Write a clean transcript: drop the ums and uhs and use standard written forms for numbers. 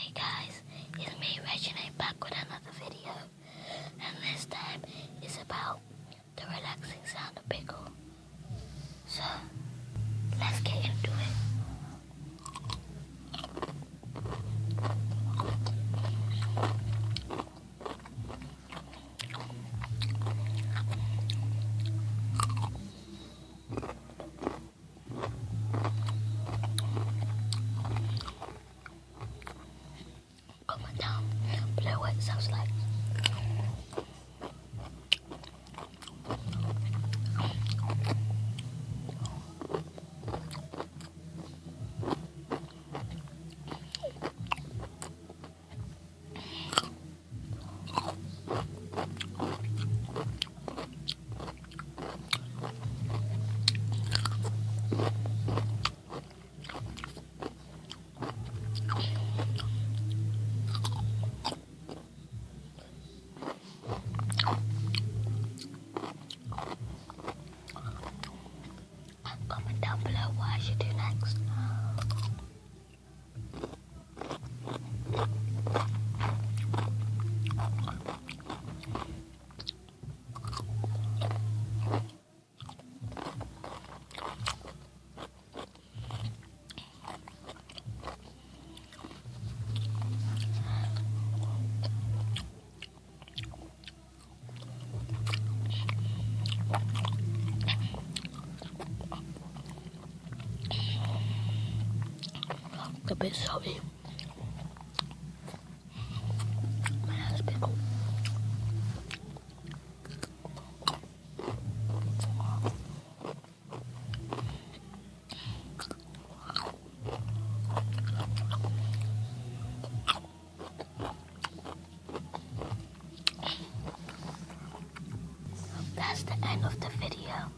Hey guys, it's me Reginald back with another video, and this time it's about the relaxing sound of pickle. So let's get into it. Comment down below what it sounds like. Comment down below what I should do next. A bit salty. My nose pickle. That's the end of the video.